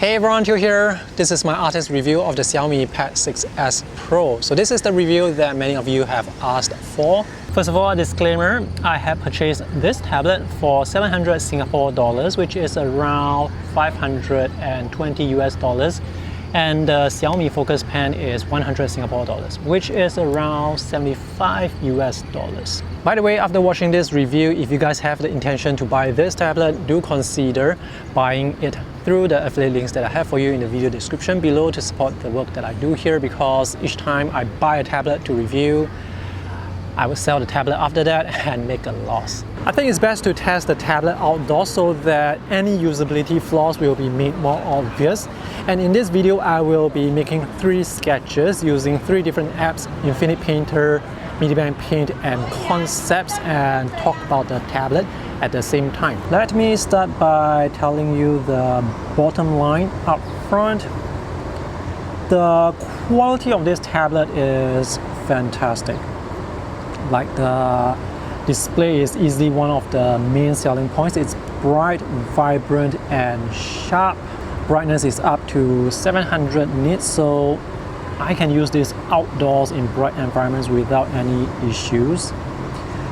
Hey everyone, Joe here. This is my artist review of the Xiaomi Pad 6S Pro. So this is the review that many of you have asked for. First of all, a disclaimer, I have purchased this tablet for 700 Singapore dollars, which is around 520 US dollars. And the Xiaomi Focus Pen is 100 Singapore dollars, which is around 75 US dollars. By the way, after watching this review, if you guys have the intention to buy this tablet, do consider buying it through the affiliate links that I have for you in the video description below to support the work that I do here, because each time I buy a tablet to review, I will sell the tablet after that and make a loss. I think it's best to test the tablet outdoors so that any usability flaws will be made more obvious. And in this video, I will be making 3 sketches using 3 different apps: Infinite Painter, Mediabang Paint, and Concepts, and talk about the tablet at the same time. Let me start by telling you the bottom line up front. The quality of this tablet is fantastic. Like, the display is easily one of the main selling points. It's bright, vibrant, and sharp. Brightness is up to 700 nits, so I can use this outdoors in bright environments without any issues.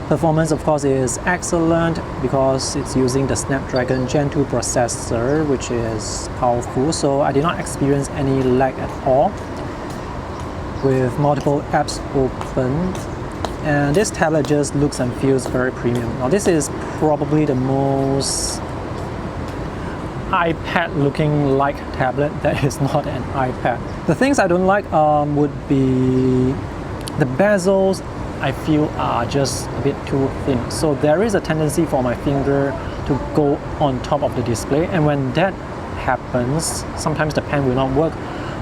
Performance, of course, is excellent because it's using the Snapdragon Gen 2 processor, which is powerful, so I did not experience any lag at all with multiple apps open. And this tablet just looks and feels very premium. Now, this is probably the most iPad looking like tablet that is not an iPad. The things I don't like would be the bezels. I feel are just a bit too thin. So there is a tendency for my finger to go on top of the display, and when that happens, sometimes the pen will not work,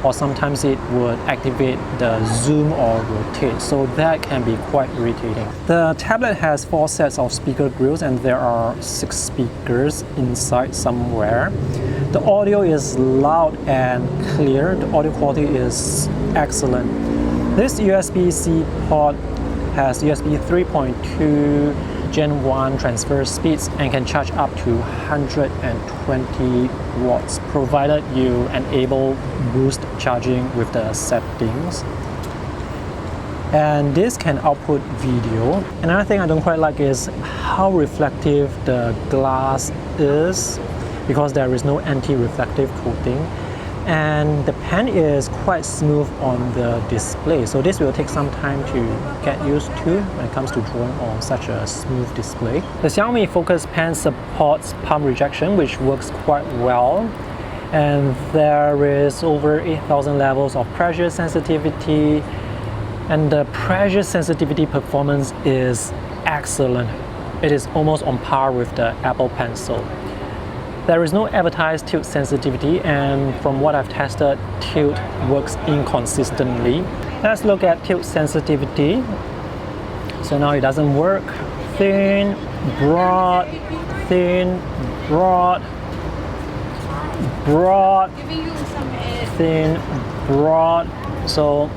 or sometimes it would activate the zoom or rotate, so that can be quite irritating. The tablet has 4 sets of speaker grills, and there are 6 speakers inside somewhere. The audio is loud and clear. The audio quality is excellent. This USB-C port has USB 3.2 Gen 1 transfer speeds and can charge up to 120 watts, provided you enable boost charging with the settings. And this can output video. Another thing I don't quite like is how reflective the glass is, because there is no anti-reflective coating. And the pen is quite smooth on the display, so this will take some time to get used to when it comes to drawing on such a smooth display. The Xiaomi Focus Pen supports palm rejection, which works quite well, and there is over 8,000 levels of pressure sensitivity, and the pressure sensitivity performance is excellent. It is almost on par with the Apple Pencil. There is no advertised tilt sensitivity, and from what I've tested, tilt works inconsistently. Let's look at tilt sensitivity. So now it doesn't work. Thin, broad, thin, broad, broad, thin, broad. So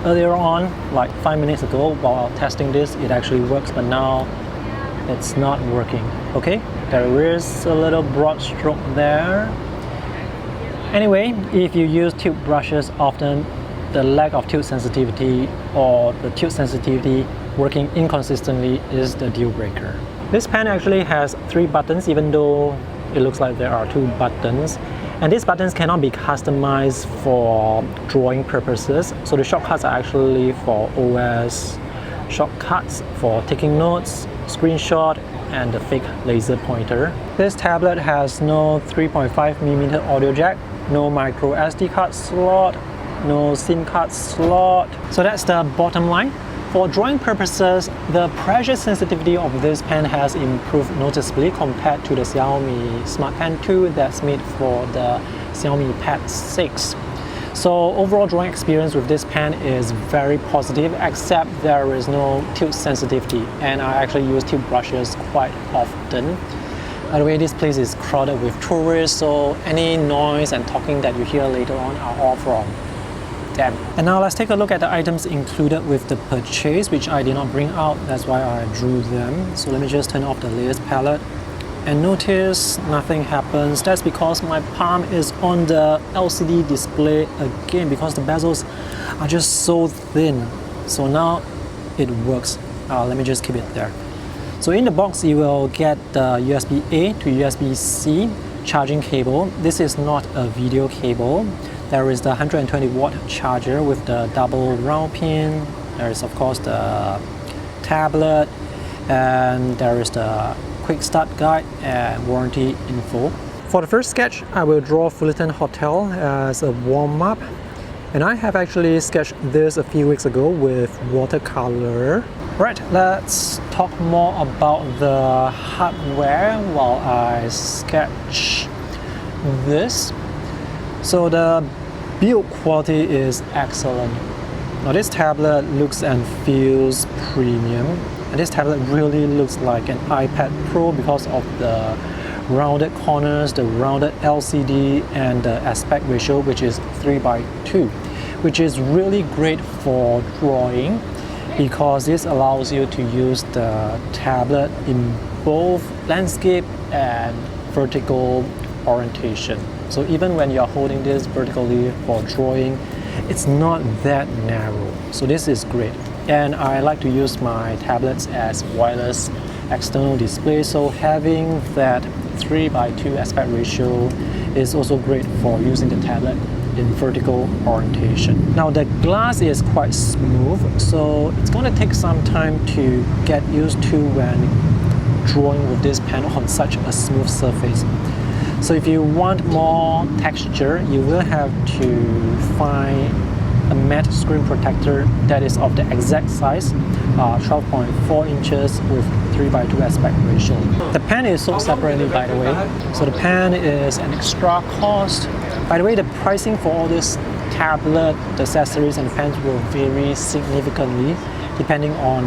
earlier on, like 5 minutes ago, while testing this, it actually works, but now it's not working. Okay, there is a little broad stroke there. Anyway, if you use tilt brushes often, the lack of tilt sensitivity or the tilt sensitivity working inconsistently is the deal breaker. This pen actually has 3 buttons, even though it looks like there are 2 buttons. And these buttons cannot be customized for drawing purposes. So the shortcuts are actually for OS shortcuts for taking notes, screenshot, and the fake laser pointer. This tablet has no 3.5mm audio jack, no micro SD card slot, no SIM card slot. So that's the bottom line. For drawing purposes, the pressure sensitivity of this pen has improved noticeably compared to the Xiaomi Smart Pen 2 that's made for the Xiaomi Pad 6. So overall drawing experience with this pen is very positive, except there is no tilt sensitivity, and I actually use tilt brushes quite often. By the way, this place is crowded with tourists, so any noise and talking that you hear later on are all from them. And now let's take a look at the items included with the purchase, which I did not bring out, that's why I drew them. So let me just turn off the layers palette. and notice nothing happens. That's because my palm is on the LCD display again because the bezels are just so thin. So now it works. Let me just keep it there. So in the box you will get the USB-A to USB-C charging cable. This is not a video cable. There is the 120 watt charger with the double round pin. There is of course the tablet, and there is the quick start guide and warranty info. For the first sketch, I will draw Fullerton Hotel as a warm-up, and I have actually sketched this a few weeks ago with watercolor. Right, let's talk more about the hardware while I sketch this. So the build quality is excellent. Now this tablet looks and feels premium, and this tablet really looks like an iPad Pro because of the rounded corners, the rounded LCD, and the aspect ratio, which is 3:2, which is really great for drawing because this allows you to use the tablet in both landscape and vertical orientation. So even when you're holding this vertically for drawing, it's not that narrow. So this is great. And I like to use my tablets as wireless external display, so having that 3:2 aspect ratio is also great for using the tablet in vertical orientation. Now the glass is quite smooth, so it's going to take some time to get used to when drawing with this pen on such a smooth surface. So if you want more texture, you will have to find a matte screen protector that is of the exact size, 12.4 inches with 3:2 aspect ratio. The pen is sold separately, by the way. So the pen is an extra cost. By the way, the pricing for all this tablet, the accessories and the pens will vary significantly depending on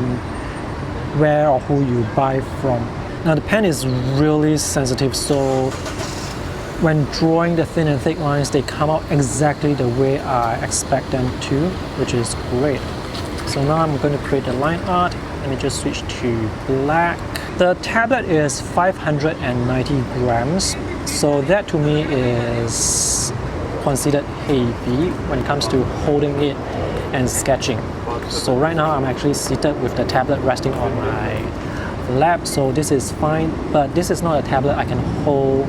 where or who you buy from. Now the pen is really sensitive, so when drawing the thin and thick lines, they come out exactly the way I expect them to, which is great. So now I'm going to create the line art. Let me just switch to black. The tablet is 590 grams, so that to me is considered heavy when it comes to holding it and sketching. So right now I'm actually seated with the tablet resting on my lap, so this is fine, but this is not a tablet I can hold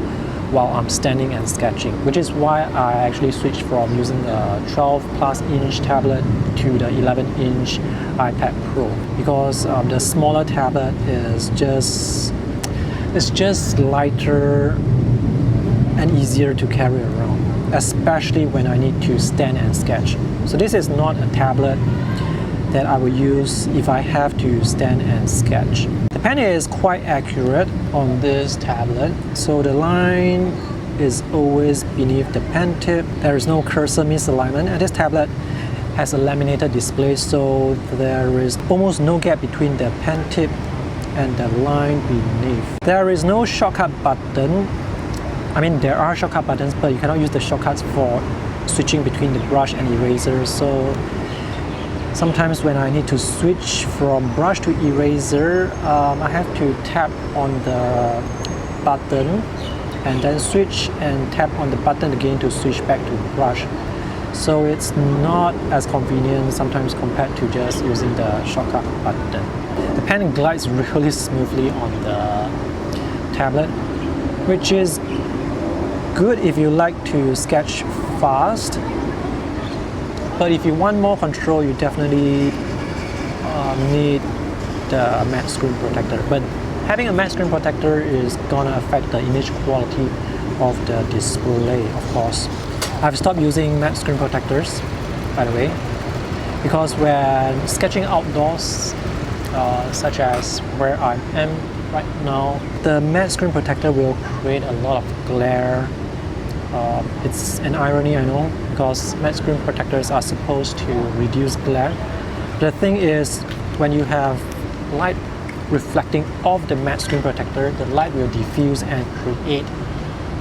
while I'm standing and sketching, which is why I actually switched from using the 12+ inch tablet to the 11-inch iPad Pro, because the smaller tablet is just lighter and easier to carry around, especially when I need to stand and sketch. So this is not a tablet that I will use if I have to stand and sketch. The pen is quite accurate on this tablet, so the line is always beneath the pen tip. There is no cursor misalignment, and this tablet has a laminated display, so there is almost no gap between the pen tip and the line beneath. There is no shortcut button. I mean, there are shortcut buttons, but you cannot use the shortcuts for switching between the brush and eraser. So sometimes when I need to switch from brush to eraser, I have to tap on the button and then switch and tap on the button again to switch back to brush. So it's not as convenient sometimes compared to just using the shortcut button. The pen glides really smoothly on the tablet, which is good if you like to sketch fast. But if you want more control, you definitely need the matte screen protector. But having a matte screen protector is gonna affect the image quality of the display, of course. I've stopped using matte screen protectors, by the way, because when sketching outdoors, such as where I am right now, the matte screen protector will create a lot of glare. It's an irony, I know, because matte screen protectors are supposed to reduce glare. The thing is, when you have light reflecting off the matte screen protector, the light will diffuse and create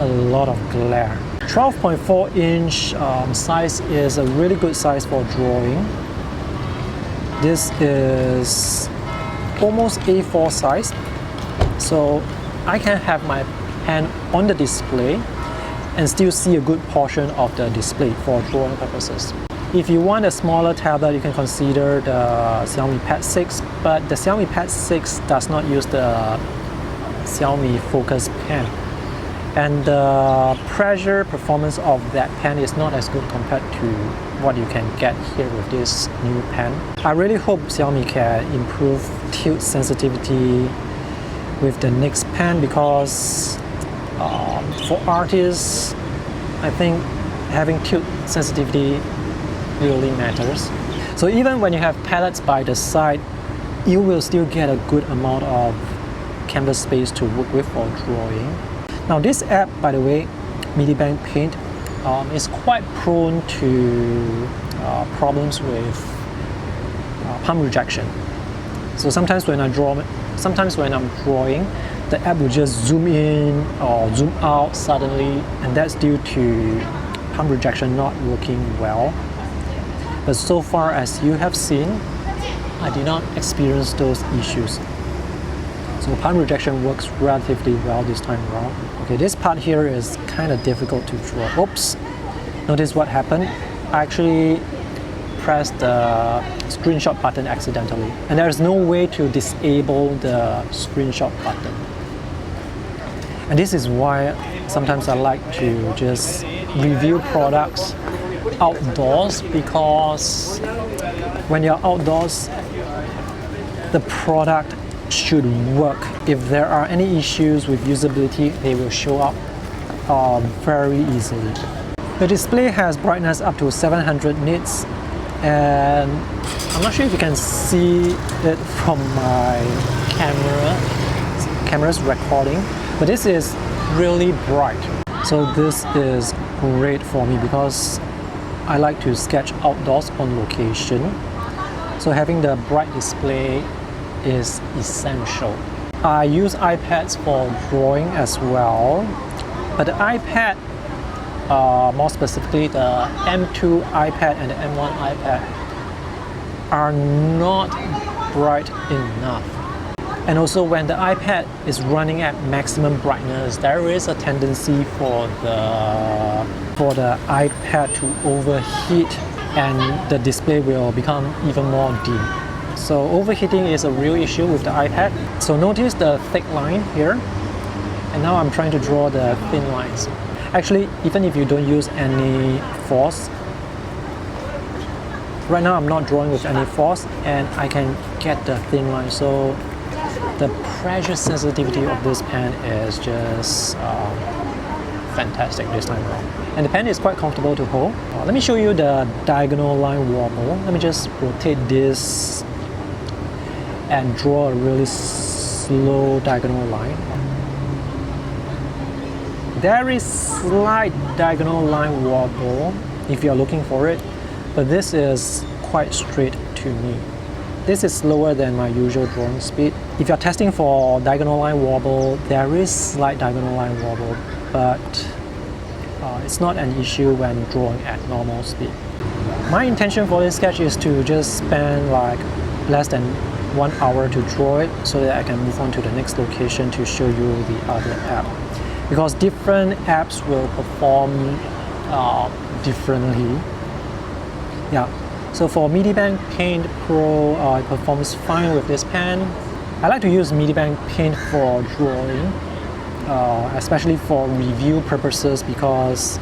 a lot of glare. 12.4 inch size is a really good size for drawing. This is almost A4 size, so I can have my pen on the display and still see a good portion of the display for drawing purposes. If you want a smaller tablet, you can consider the Xiaomi Pad 6, but the Xiaomi Pad 6 does not use the Xiaomi Focus Pen. And the pressure performance of that pen is not as good compared to what you can get here with this new pen. I really hope Xiaomi can improve tilt sensitivity with the next pen, because for artists, I think having tilt sensitivity really matters. So even when you have palettes by the side, you will still get a good amount of canvas space to work with for drawing. Now this app, by the way, Medibank Paint, is quite prone to problems with palm rejection. So sometimes when I'm drawing, the app will just zoom in or zoom out suddenly, and that's due to palm rejection not working well. But so far as you have seen, I did not experience those issues. So palm rejection works relatively well this time around. Okay, this part here is kind of difficult to draw. Oops! Notice what happened? I actually pressed the screenshot button accidentally, and there's no way to disable the screenshot button. And this is why sometimes I like to just review products outdoors, because when you're outdoors, the product should work. If there are any issues with usability, they will show up very easily. The display has brightness up to 700 nits, and I'm not sure if you can see it from my camera's recording, but this is really bright. So this is great for me because I like to sketch outdoors on location. So having the bright display is essential. I use iPads for drawing as well, but the iPad, more specifically the M2 iPad and the M1 iPad, are not bright enough. And also when the iPad is running at maximum brightness, there is a tendency for the iPad to overheat and the display will become even more dim. So overheating is a real issue with the iPad. So notice the thick line here, and now I'm trying to draw the thin lines. Actually, even if you don't use any force, right now I'm not drawing with any force and I can get the thin line. So the pressure sensitivity of this pen is just fantastic this time around. And the pen is quite comfortable to hold. Let me show you the diagonal line wobble. Let me just rotate this and draw a really slow diagonal line. There is slight diagonal line wobble if you are looking for it, but this is quite straight to me. This is slower than my usual drawing speed. If you're testing for diagonal line wobble, there is slight diagonal line wobble, but it's not an issue when drawing at normal speed. My intention for this sketch is to just spend like less than 1 hour to draw it so that I can move on to the next location to show you the other app. Because different apps will perform differently. Yeah. So for Medibank Paint Pro, it performs fine with this pen. I like to use Medibank Paint for drawing, especially for review purposes, because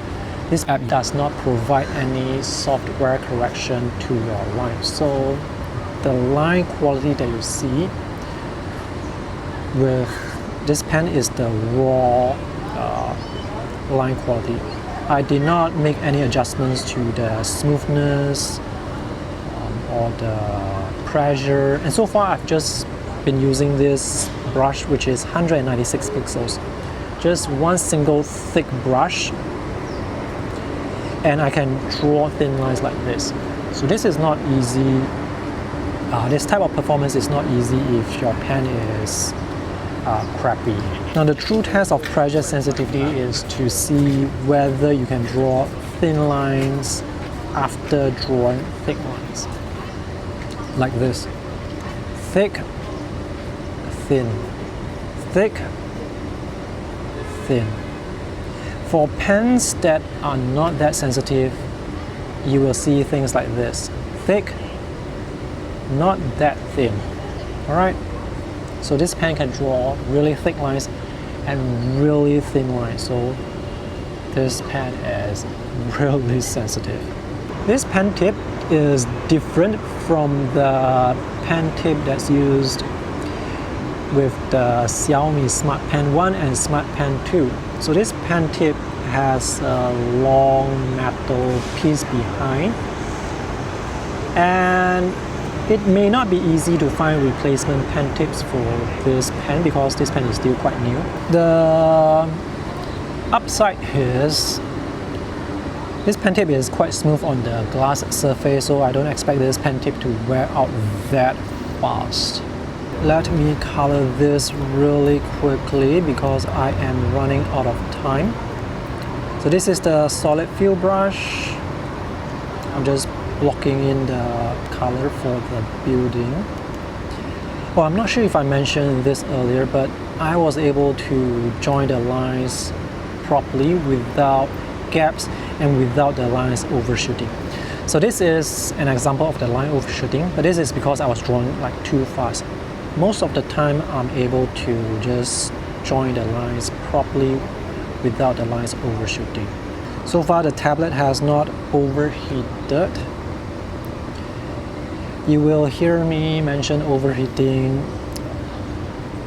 this app does not provide any software correction to your lines. So the line quality that you see with this pen is the raw line quality. I did not make any adjustments to the smoothness or the pressure, and so far I've just been using this brush, which is 196 pixels, just one single thick brush, and I can draw thin lines like this. So this is not easy. This type of performance is not easy if your pen is crappy. Now the true test of pressure sensitivity is to see whether you can draw thin lines after drawing thick lines. Like this. Thick, thin, thick, thin. For pens that are not that sensitive, you will see things like this. Thick, not that thin. Alright? So this pen can draw really thick lines and really thin lines. So this pen is really sensitive. This pen tip is different from the pen tip that's used with the Xiaomi Smart Pen 1 and Smart Pen 2. So this pen tip has a long metal piece behind, and it may not be easy to find replacement pen tips for this pen because this pen is still quite new. The upside is this pen tip is quite smooth on the glass surface, so I don't expect this pen tip to wear out that fast. Let me color this really quickly because I am running out of time. So this is the solid fill brush. I'm just blocking in the color for the building. Well, I'm not sure if I mentioned this earlier, but I was able to join the lines properly without gaps and without the lines overshooting. So this is an example of the line overshooting, but this is because I was drawing like too fast. Most of the time I'm able to just join the lines properly without the lines overshooting. So far the tablet has not overheated. You will hear me mention overheating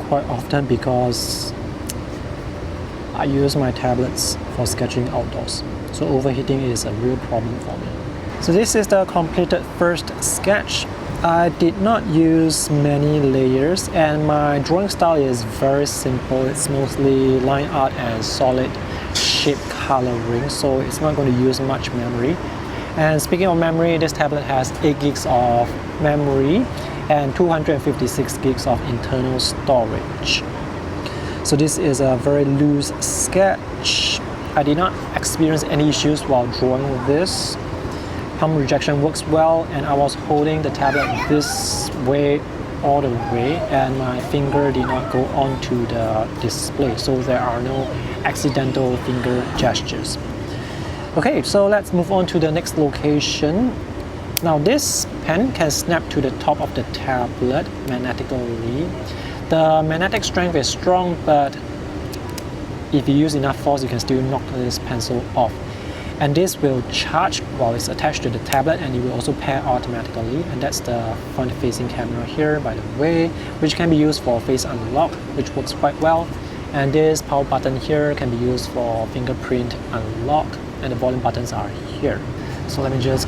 quite often because I use my tablets for sketching outdoors. So overheating is a real problem for me. So this is the completed first sketch. I did not use many layers and my drawing style is very simple. It's mostly line art and solid shape coloring, so it's not going to use much memory. And speaking of memory, this tablet has 8 gigs of memory and 256 gigs of internal storage. So this is a very loose sketch. I did not experience any issues while drawing this. Palm rejection works well, and I was holding the tablet this way all the way and my finger did not go onto the display, so there are no accidental finger gestures. Okay, so let's move on to the next location. Now this pen can snap to the top of the tablet magnetically. The magnetic strength is strong, but if you use enough force, you can still knock this pencil off. And this will charge while it's attached to the tablet, and it will also pair automatically. And that's the front-facing camera here, by the way, which can be used for face unlock, which works quite well. And this power button here can be used for fingerprint unlock, and the volume buttons are here. So let me just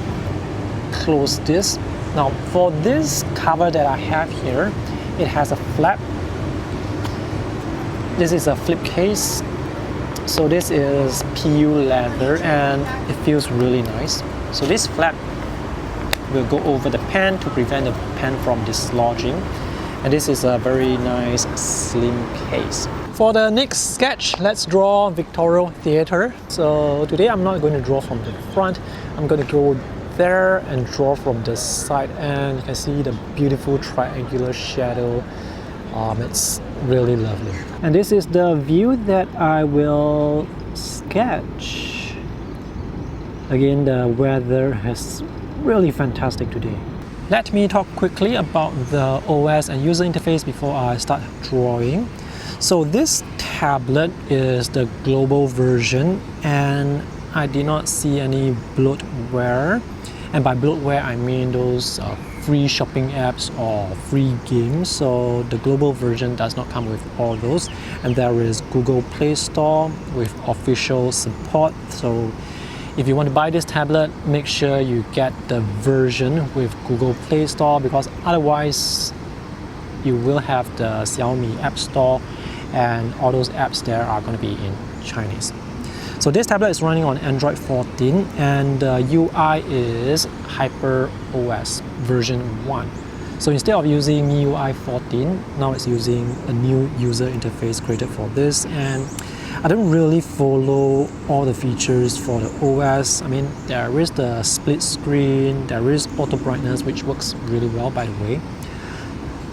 close this. Now for this cover that I have here, it has a flap. This is a flip case. So this is PU leather and it feels really nice. So this flap will go over the pen to prevent the pen from dislodging. And this is a very nice slim case. For the next sketch, let's draw Victoria Theatre. So today I'm not going to draw from the front. I'm going to go there and draw from the side, and you can see the beautiful triangular shadow. It's really lovely. And this is the view that I will sketch. Again, the weather is really fantastic today. Let me talk quickly about the OS and user interface before I start drawing. So this tablet is the global version, and I did not see any bloatware. And by bloatware, I mean those free shopping apps or free games. So the global version does not come with all those. And there is Google Play Store with official support. So if you want to buy this tablet, make sure you get the version with Google Play Store, because otherwise you will have the Xiaomi App Store and all those apps there are going to be in Chinese. So this tablet is running on Android 14 and the UI is HyperOS version 1. So instead of using MIUI 14, now it's using a new user interface created for this, and I don't really follow all the features for the OS. I mean, there is the split screen, there is auto brightness, which works really well, by the way.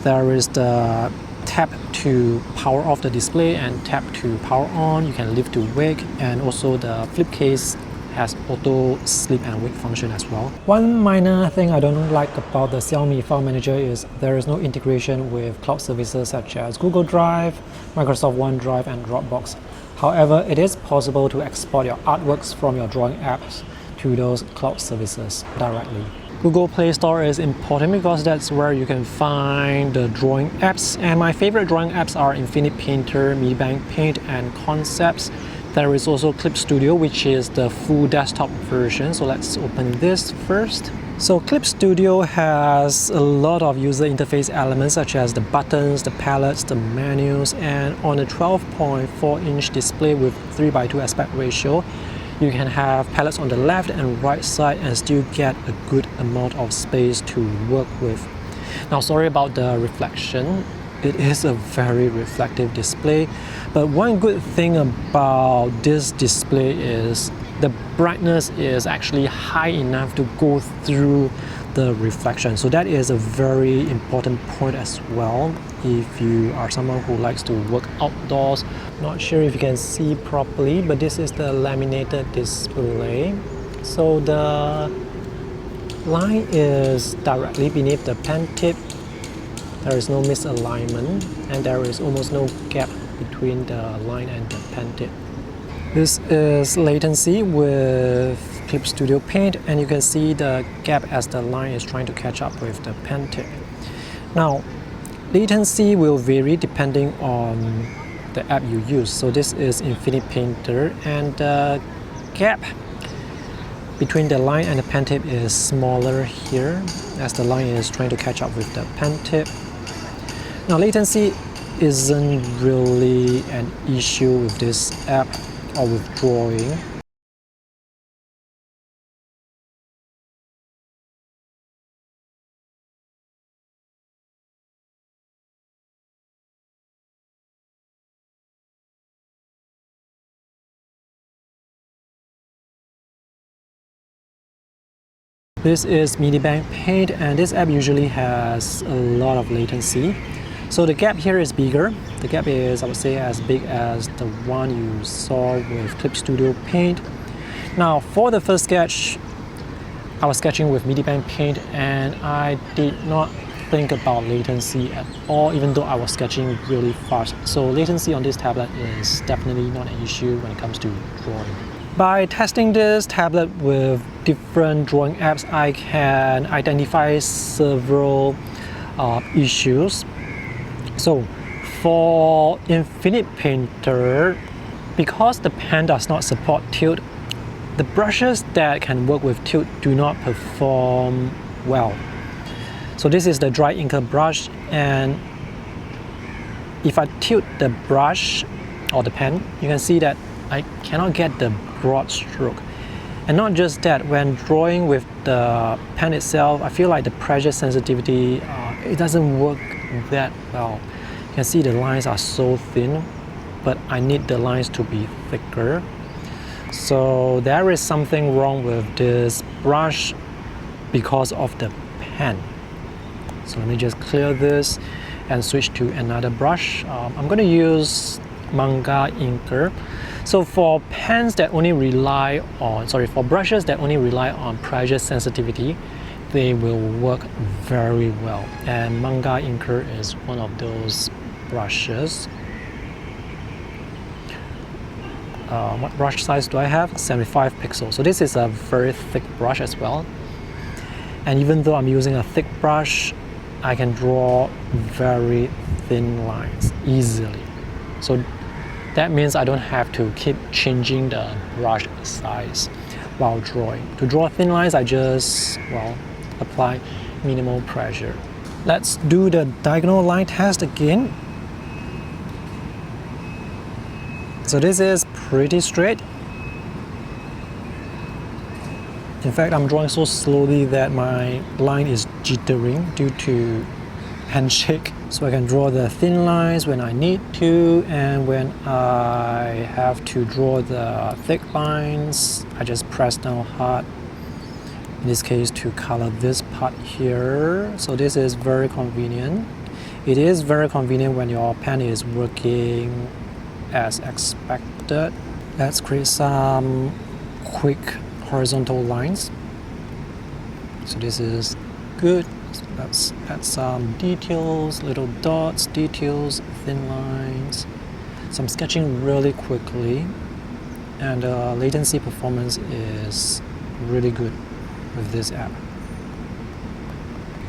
There is the tap to power off the display and tap to power on. You can lift to wake, and also the flip case has auto sleep and wake function as well. One minor thing I don't like about the Xiaomi File Manager is there is no integration with cloud services such as Google Drive, Microsoft OneDrive and Dropbox. However, it is possible to export your artworks from your drawing apps to those cloud services directly. Google Play Store is important because that's where you can find the drawing apps, and my favorite drawing apps are Infinite Painter, MediBang Paint and Concepts. There is also Clip Studio, which is the full desktop version. So let's open this first. So Clip Studio has a lot of user interface elements such as the buttons, the palettes, the menus, and on a 12.4-inch display with 3:2 aspect ratio, you can have palettes on the left and right side and still get a good amount of space to work with. Now, sorry about the reflection. It is a very reflective display, but one good thing about this display is the brightness is actually high enough to go through the reflection. So that is a very important point as well if you are someone who likes to work outdoors. Not sure if you can see properly, but this is the laminated display. So the line is directly beneath the pen tip. There is no misalignment, and there is almost no gap between the line and the pen tip. This is Latency with Clip Studio Paint, and you can see the gap as the line is trying to catch up with the pen tip. Now, latency will vary depending on the app you use. So this is Infinite Painter, and the gap between the line and the pen tip is smaller here as the line is trying to catch up with the pen tip. Now, latency isn't really an issue with this app or with drawing. This is MediBang Paint, and this app usually has a lot of latency. So the gap here is bigger. The gap is, I would say, as big as the one you saw with Clip Studio Paint. Now, for the first sketch, I was sketching with MediBang Paint, and I did not think about latency at all, even though I was sketching really fast. So latency on this tablet is definitely not an issue when it comes to drawing. By testing this tablet with different drawing apps, I can identify several issues. So for Infinite Painter, because the pen does not support tilt, the brushes that can work with tilt do not perform well. So this is the dry inker brush, and if I tilt the brush or the pen, you can see that I cannot get the broad stroke. And not just that, when drawing with the pen itself, I feel like the pressure sensitivity, it doesn't work that well. You can see the lines are so thin, but I need the lines to be thicker. So there is something wrong with this brush because of the pen. So let me just clear this and switch to another brush. I'm going to use Manga Inker. So for pens that only rely on, for brushes that only rely on pressure sensitivity, they will work very well. And Manga Inker is one of those brushes. What brush size do I have? 75 pixels. So this is a very thick brush as well. And even though I'm using a thick brush, I can draw very thin lines easily. So that means I don't have to keep changing the brush size while drawing. To draw thin lines, I just, apply minimal pressure. Let's do the diagonal line test again. So this is pretty straight. In fact, I'm drawing so slowly that my line is jittering due to handshake. So I can draw the thin lines when I need to, and when I have to draw the thick lines, I just press down hard, in this case to color this part here. So this is very convenient. It is very convenient when your pen is working as expected. Let's create some quick horizontal lines. So this is good. Let's add some details, little dots, details, thin lines, some sketching really quickly, and latency performance is really good with this app.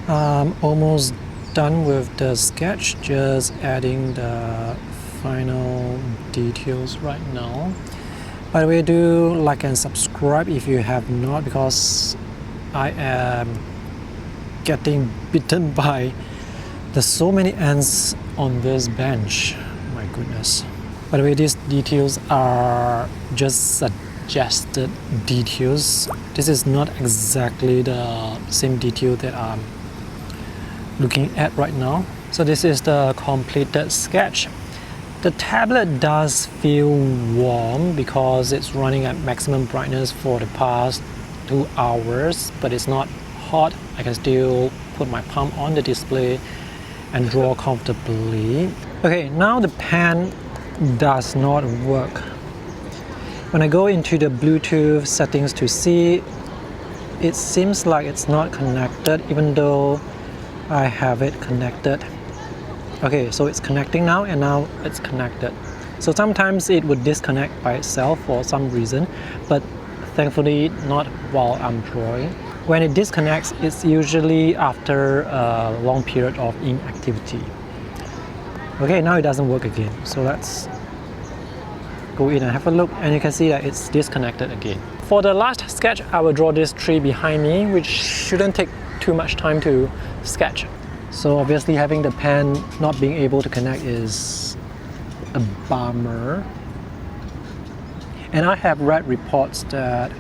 I'm almost done with the sketch, just adding the final details right now. By the way, do like and subscribe if you have not, because I am getting bitten by there's so many ants on this bench. My goodness. By the way, these details are just suggested details. This is not exactly the same detail that I'm looking at right now. So this is the completed sketch. The tablet does feel warm because it's running at maximum brightness for the past 2 hours, but it's not hot. I can still put my palm on the display and draw comfortably. Okay, now the pen does not work. When I go into the Bluetooth settings to see, it seems like it's not connected even though I have it connected. Okay, so it's connecting now, and now it's connected. So sometimes it would disconnect by itself for some reason, but thankfully not while I'm drawing. When it disconnects, it's usually after a long period of inactivity. Okay, now it doesn't work again. So let's go in and have a look, and you can see that it's disconnected again. For the last sketch, I will draw this tree behind me, which shouldn't take too much time to sketch. So obviously having the pen not being able to connect is a bummer. And I have read reports that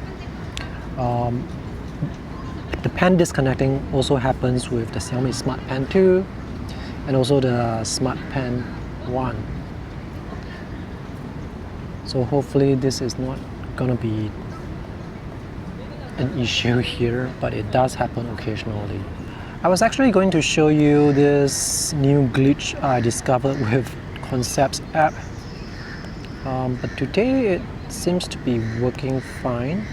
the pen disconnecting also happens with the Xiaomi Smart Pen 2 and also the Smart Pen 1. So hopefully this is not gonna be an issue here, but it does happen occasionally. I was actually going to show you this new glitch I discovered with Concepts app, but today it seems to be working fine.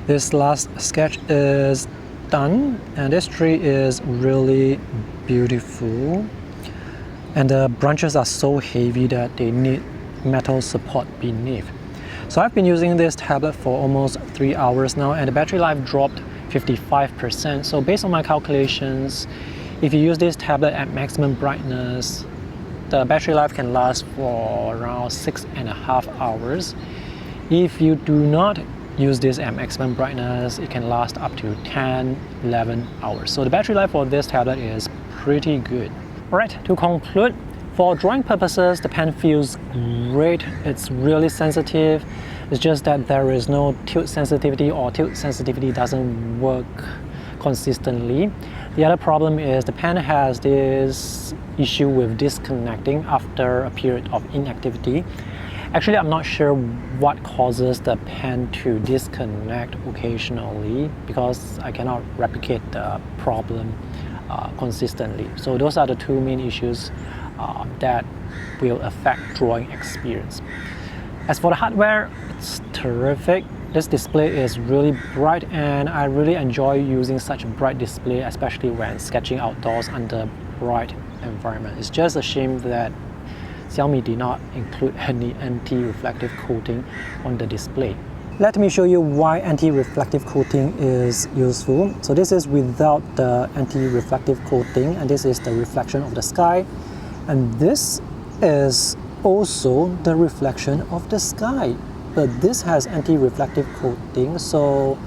This last sketch is done, and this tree is really beautiful, and the branches are so heavy that they need metal support beneath. So I've been using this tablet for almost 3 hours now, and the battery life dropped 55%. So based on my calculations, if you use this tablet at maximum brightness, the battery life can last for around 6.5 hours. If you do not use this at maximum brightness, it can last up to 10-11 hours. So the battery life for this tablet is pretty good. Alright, to conclude, for drawing purposes, the pen feels great. It's really sensitive. It's just that there is no tilt sensitivity, or tilt sensitivity doesn't work consistently. The other problem is the pen has this issue with disconnecting after a period of inactivity. Actually, I'm not sure what causes the pen to disconnect occasionally, because I cannot replicate the problem consistently. So those are the two main issues that will affect drawing experience. As for the hardware, it's terrific. This display is really bright, and I really enjoy using such a bright display, especially when sketching outdoors under bright environment. It's just a shame that Xiaomi did not include any anti-reflective coating on the display. Let me show you why anti-reflective coating is useful. So this is without the anti-reflective coating, and this is the reflection of the sky, and this is also the reflection of the sky, but this has anti-reflective coating, so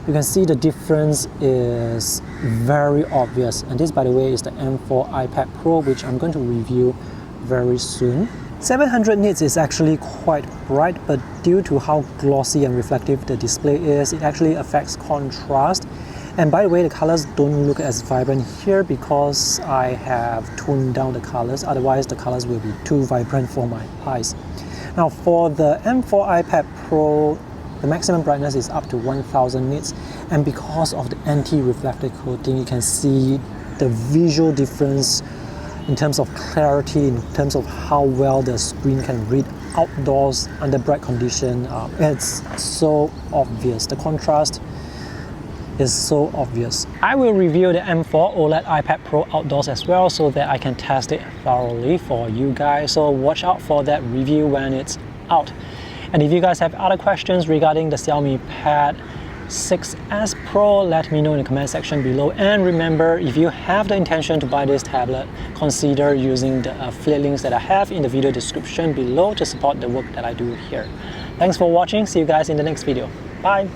you can see the difference is very obvious. And this, by the way, is the M4 iPad Pro, which I'm going to review very soon. 700 nits is actually quite bright, but due to how glossy and reflective the display is, it actually affects contrast. And by the way, the colors don't look as vibrant here because I have toned down the colors, otherwise the colors will be too vibrant for my eyes. Now for the M4 iPad Pro, the maximum brightness is up to 1000 nits, and because of the anti-reflective coating, you can see the visual difference in terms of clarity, in terms of how well the screen can read outdoors under bright condition. It's so obvious. The contrast is so obvious. I will review the M4 OLED iPad Pro outdoors as well so that I can test it thoroughly for you guys. So watch out for that review when it's out. And if you guys have other questions regarding the Xiaomi Pad 6s Pro, let me know in the comment section below. And remember, if you have the intention to buy this tablet, consider using the affiliate links that I have in the video description below to support the work that I do here. Thanks for watching. See you guys in the next video. Bye!